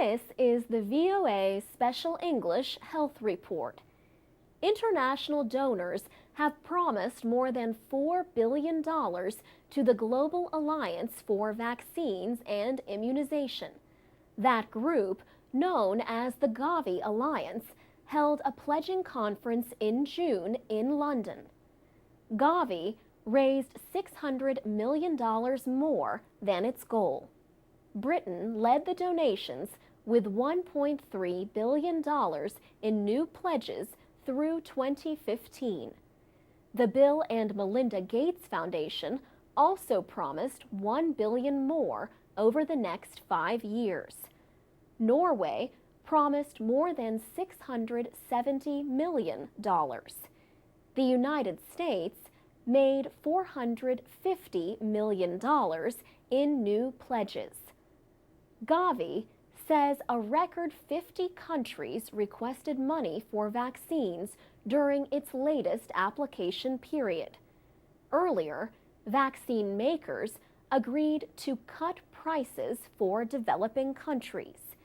This is the VOA Special English Health Report. International donors have promised more than $4 billion to the Global Alliance for Vaccines and Immunization. That group, known as the Gavi Alliance, held a pledging conference in June in London. Gavi raised $600 million more than its goal. Britain led the donations with $1.3 billion in new pledges through 2015. The Bill and Melinda Gates Foundation also promised $1 billion more over the next 5 years. Norway promised more than $670 million. The United States made $450 million in new pledges. Gavi says a record 50 countries requested money for vaccines during its latest application period. Earlier, vaccine makers agreed to cut prices for developing countries.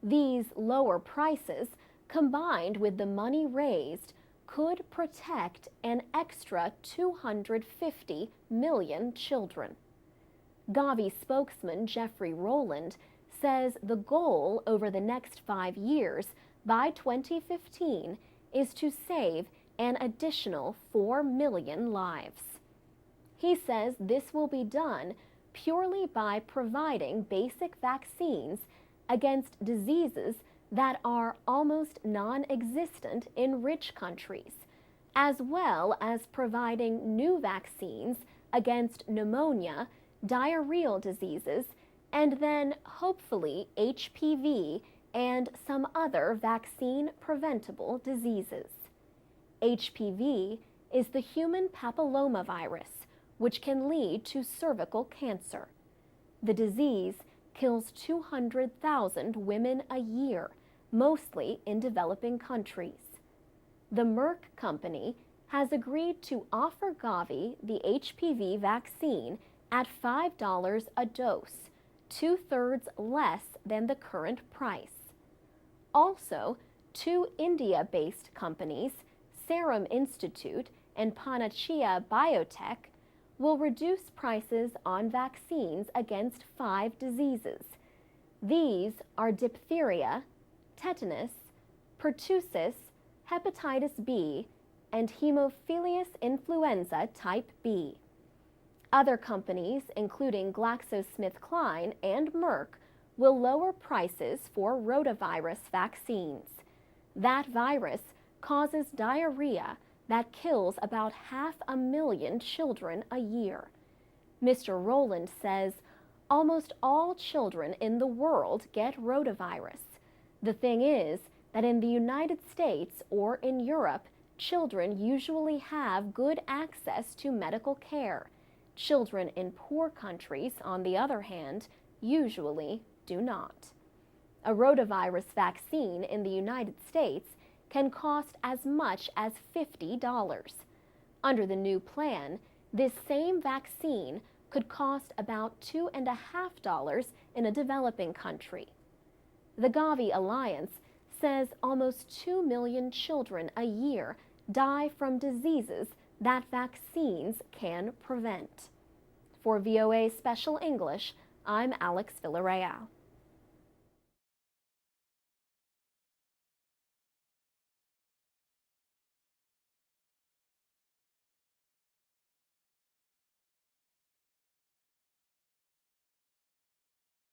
These lower prices, combined with the money raised, could protect an extra 250 million children. Gavi spokesman Jeffrey Rowland says the goal over the next 5 years, by 2015, is to save an additional 4 million lives. He says this will be done purely by providing basic vaccines against diseases that are almost non-existent in rich countries, as well as providing new vaccines against pneumonia, diarrheal diseases, and then, hopefully, HPV and some other vaccine-preventable diseases. HPV is the human papillomavirus, which can lead to cervical cancer. The disease kills 200,000 women a year, mostly in developing countries. The Merck company has agreed to offer Gavi the HPV vaccine at $5 a dose, 2/3 less than the current price. Also, 2 India-based companies, Serum Institute and Panacea Biotech, will reduce prices on vaccines against 5 diseases. These are diphtheria, tetanus, pertussis, hepatitis B, and Haemophilus influenza type B. Other companies, including GlaxoSmithKline and Merck, will lower prices for rotavirus vaccines. That virus causes diarrhea that kills about 500,000 children a year. Mr. Rowland says almost all children in the world get rotavirus. The thing is that in the United States or in Europe, children usually have good access to medical care. Children in poor countries, on the other hand, usually do not. A rotavirus vaccine in the United States can cost as much as $50. Under the new plan, this same vaccine could cost about $2.50 in a developing country. The Gavi Alliance says almost 2 million children a year die from diseases that vaccines can prevent. For VOA Special English, I'm Alex Villarreal.